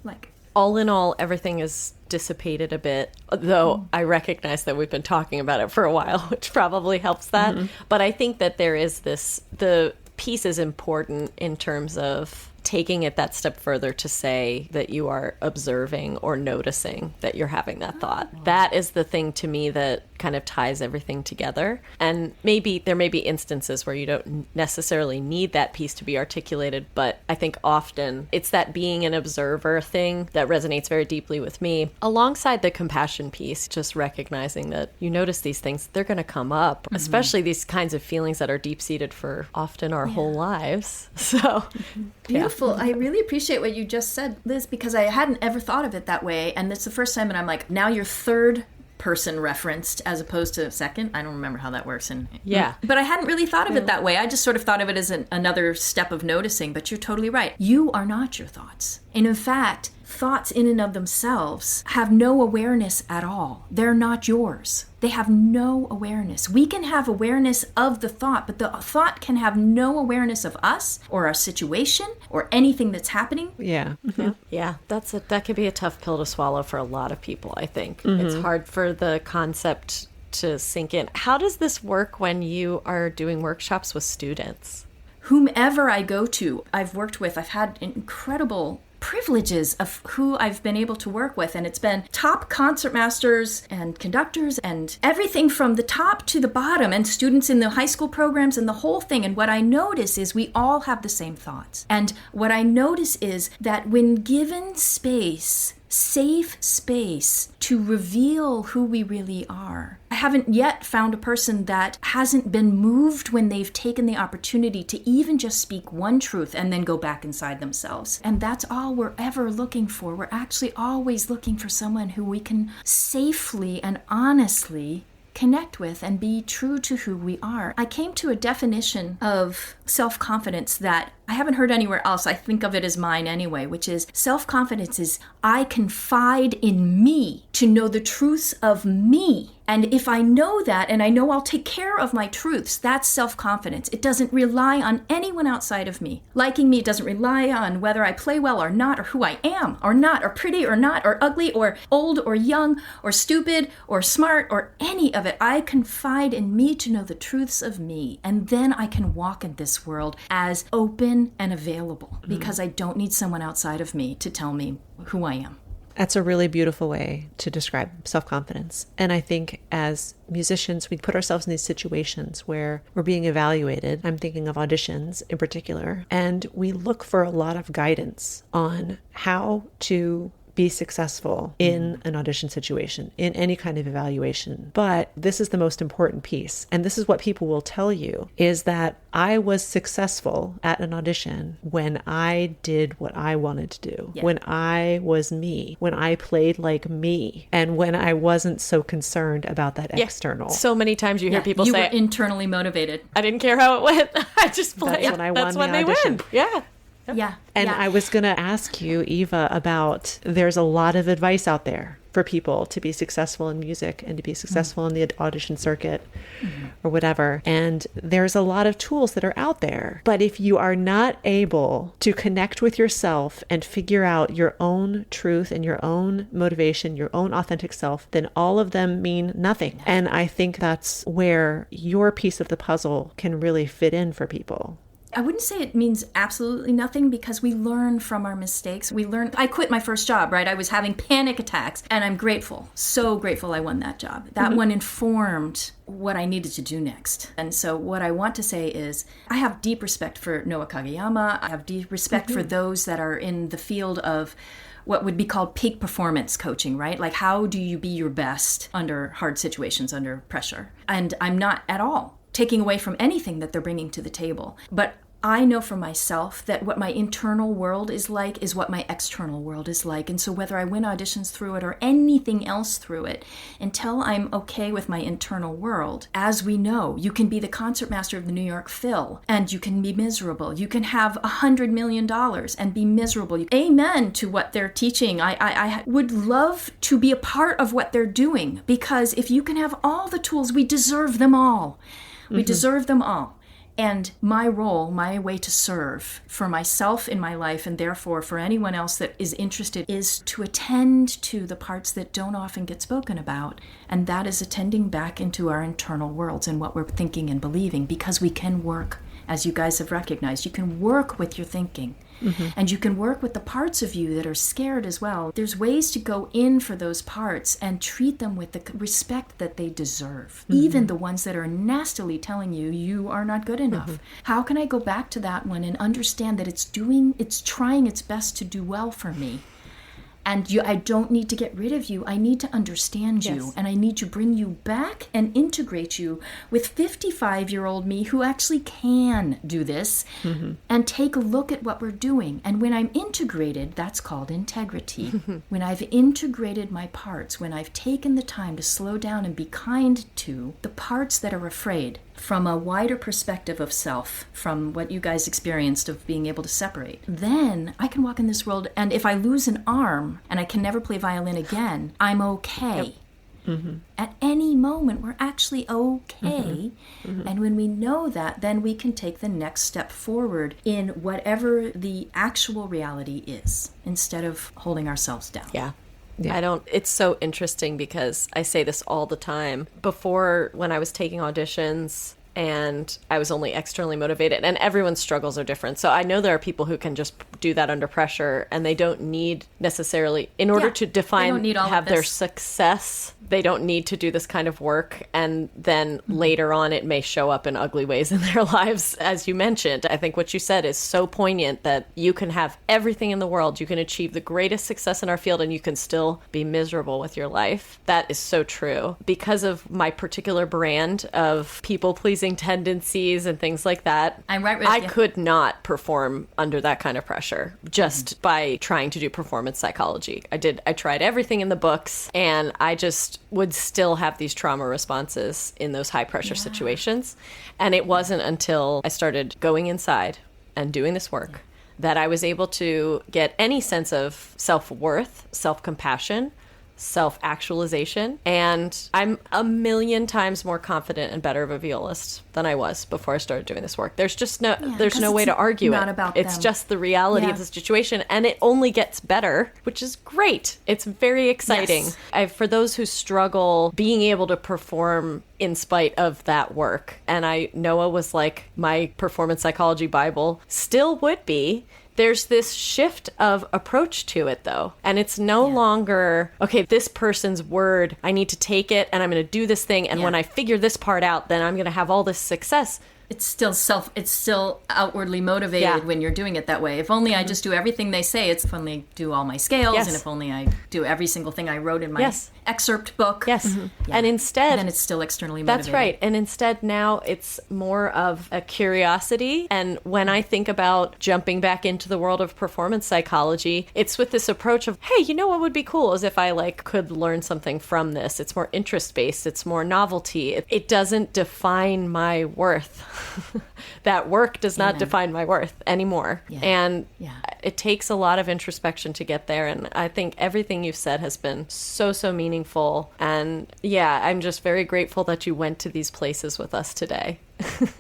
like? All in all, everything is dissipated a bit, though I recognize that we've been talking about it for a while, which probably helps that. But I think that there is the piece is important in terms of taking it that step further to say that you are observing or noticing that you're having that thought. That is the thing to me that kind of ties everything together. And maybe there may be instances where you don't necessarily need that piece to be articulated, but I think often it's that being an observer thing that resonates very deeply with me, alongside the compassion piece, just recognizing that you notice these things, they're going to come up, especially these kinds of feelings that are deep-seated for often our whole lives. So Beautiful. I really appreciate what you just said, Liz, because I hadn't ever thought of it that way. And it's the first time, and I'm like, now you're third person referenced as opposed to second. I don't remember how that works. But I hadn't really thought of it that way. I just sort of thought of it as another step of noticing. But you're totally right. You are not your thoughts. And in fact, thoughts in and of themselves have no awareness at all. They're not yours. They have no awareness. We can have awareness of the thought, but the thought can have no awareness of us or our situation or anything that's happening. Yeah. Yeah, that could be a tough pill to swallow for a lot of people, I think. It's hard for the concept to sink in. How does this work when you are doing workshops with students? Whomever I go to, I've worked with, I've had incredible privileges of who I've been able to work with, and it's been top concertmasters and conductors and everything from the top to the bottom, and students in the high school programs and the whole thing. And what I notice is we all have the same thoughts. And what I notice is that when given space, safe space to reveal who we really are, I haven't yet found a person that hasn't been moved when they've taken the opportunity to even just speak one truth and then go back inside themselves. And that's all we're ever looking for. We're actually always looking for someone who we can safely and honestly connect with and be true to who we are. I came to a definition of self-confidence that I haven't heard anywhere else. I think of it as mine anyway, which is self-confidence is I confide in me to know the truths of me. And if I know that and I know I'll take care of my truths, that's self-confidence. It doesn't rely on anyone outside of me. Liking me doesn't rely on whether I play well or not, or who I am or not, or pretty or not, or ugly or old or young or stupid or smart or any of it. I confide in me to know the truths of me. And then I can walk in this world as open and available because I don't need someone outside of me to tell me who I am. That's a really beautiful way to describe self-confidence. And I think as musicians, we put ourselves in these situations where we're being evaluated. I'm thinking of auditions in particular. And we look for a lot of guidance on how to be successful in an audition situation, in any kind of evaluation. But this is the most important piece. And this is what people will tell you, is that I was successful at an audition when I did what I wanted to do, when I was me, when I played like me, and when I wasn't so concerned about that external. So many times you hear people say, you were internally motivated. I didn't care how it went. I just played. That's when I won the when they audition. win. Yeah. Yeah. And I was going to ask you, Eva, about there's a lot of advice out there for people to be successful in music and to be successful in the audition circuit or whatever. And there's a lot of tools that are out there. But if you are not able to connect with yourself and figure out your own truth and your own motivation, your own authentic self, then all of them mean nothing. And I think that's where your piece of the puzzle can really fit in for people. I wouldn't say it means absolutely nothing, because we learn from our mistakes. I quit my first job, right? I was having panic attacks, and I'm grateful, so grateful I won that job. That one informed what I needed to do next. And so what I want to say is I have deep respect for Noah Kageyama. I have deep respect for those that are in the field of what would be called peak performance coaching, right? Like, how do you be your best under hard situations, under pressure? And I'm not at all taking away from anything that they're bringing to the table. But I know for myself that what my internal world is like is what my external world is like. And so whether I win auditions through it or anything else through it, until I'm okay with my internal world, as we know, you can be the concertmaster of the New York Phil and you can be miserable. You can have $100 million and be miserable. Amen to what they're teaching. I would love to be a part of what they're doing, because if you can have all the tools, we deserve them all. We deserve them all. And my role, my way to serve for myself in my life, and therefore for anyone else that is interested, is to attend to the parts that don't often get spoken about. And that is attending back into our internal worlds and what we're thinking and believing, because we can work, as you guys have recognized, you can work with your thinking. And you can work with the parts of you that are scared as well. There's ways to go in for those parts and treat them with the respect that they deserve. Even the ones that are nastily telling you, you are not good enough. How can I go back to that one and understand that it's trying its best to do well for me? And I don't need to get rid of you. I need to understand you. And I need to bring you back and integrate you with 55-year-old me who actually can do this and take a look at what we're doing. And when I'm integrated, that's called integrity. When I've integrated my parts, when I've taken the time to slow down and be kind to the parts that are afraid, from a wider perspective of self, from what you guys experienced of being able to separate, then I can walk in this world, and if I lose an arm and I can never play violin again, I'm okay. At any moment, we're actually okay. And when we know that, then we can take the next step forward in whatever the actual reality is, instead of holding ourselves down. Yeah. It's so interesting because I say this all the time. Before, when I was taking auditions and I was only externally motivated, and everyone's struggles are different. So I know there are people who can just do that under pressure, and they don't need necessarily, in order to define, have their success, they don't need to do this kind of work. And then later on, it may show up in ugly ways in their lives, as you mentioned. I think what you said is so poignant, that you can have everything in the world. You can achieve the greatest success in our field, and you can still be miserable with your life. That is so true. Because of my particular brand of people-pleasing tendencies and things like that, I'm right with you. I could not perform under that kind of pressure just by trying to do performance psychology. I tried everything in the books, and I just would still have these trauma responses in those high pressure situations. And it wasn't until I started going inside and doing this work that I was able to get any sense of self-worth, self-compassion, self-actualization, and I'm a million times more confident and better of a violist than I was before I started doing this work. There's just no way to argue it. It's just the reality of the situation, and it only gets better, which is great. It's very exciting. For those who struggle being able to perform in spite of that work, and Noah was like my performance psychology Bible, still would be. There's this shift of approach to it, though. And it's no longer, okay, this person's word, I need to take it and I'm going to do this thing. And when I figure this part out, then I'm going to have all this success. it's still outwardly motivated when you're doing it that way. If only I just do everything they say, if only I do all my scales, and if only I do every single thing I wrote in my excerpt book. Yes. And instead, then it's still externally motivated. That's right. And instead now it's more of a curiosity. And when I think about jumping back into the world of performance psychology, it's with this approach of, hey, you know what would be cool is if I could learn something from this. It's more interest-based. It's more novelty. It doesn't define my worth. That work does not define my worth anymore. And it takes a lot of introspection to get there. And I think everything you've said has been so meaningful. And I'm just very grateful that you went to these places with us today.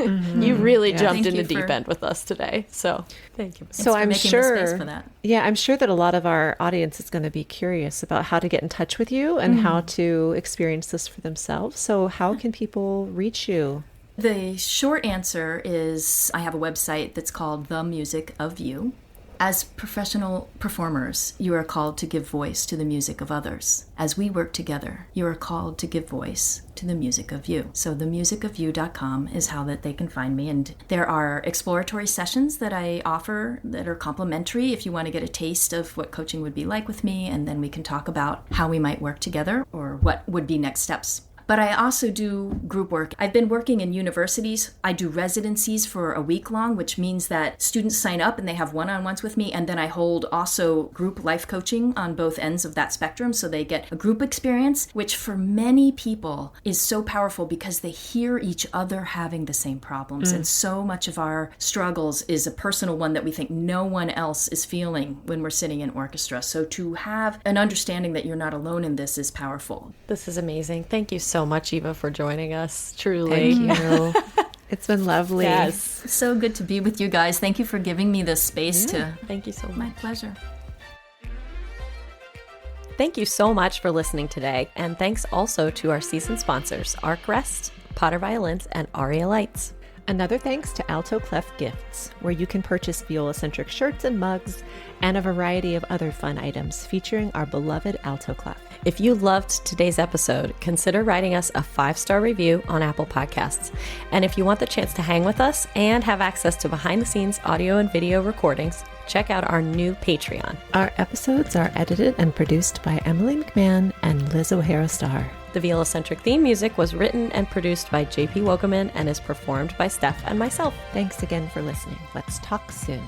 You really jumped in the deep end with us today. So thank you. So I'm sure, for that. I'm sure that a lot of our audience is going to be curious about how to get in touch with you and how to experience this for themselves. So how can people reach you? The short answer is I have a website that's called The Music of You. As professional performers, you are called to give voice to the music of others. As we work together, you are called to give voice to the music of you. So themusicofyou.com is how that they can find me. And there are exploratory sessions that I offer that are complimentary if you want to get a taste of what coaching would be like with me. And then we can talk about how we might work together or what would be next steps. But I also do group work. I've been working in universities. I do residencies for a week long, which means that students sign up and they have one-on-ones with me. And then I hold also group life coaching on both ends of that spectrum. So they get a group experience, which for many people is so powerful because they hear each other having the same problems. And so much of our struggles is a personal one that we think no one else is feeling when we're sitting in orchestra. So to have an understanding that you're not alone in this is powerful. This is amazing. Thank you so much, Eva, for joining us. Truly. Thank you. It's been lovely. Yes. So good to be with you guys. Thank you for giving me this space to... Thank you so much. My pleasure. Thank you so much for listening today. And thanks also to our season sponsors, Arkrest, Potter Violins, and Aria Lights. Another thanks to Alto Clef Gifts, where you can purchase Viola-centric shirts and mugs and a variety of other fun items featuring our beloved Alto Clef. If you loved today's episode, consider writing us a 5-star review on Apple Podcasts. And if you want the chance to hang with us and have access to behind-the-scenes audio and video recordings, check out our new Patreon. Our episodes are edited and produced by Emily MacMahon and Liz O'Hara Stahr. The Viola-centric theme music was written and produced by JP Wogeman and is performed by Steph and myself. Thanks again for listening. Let's talk soon.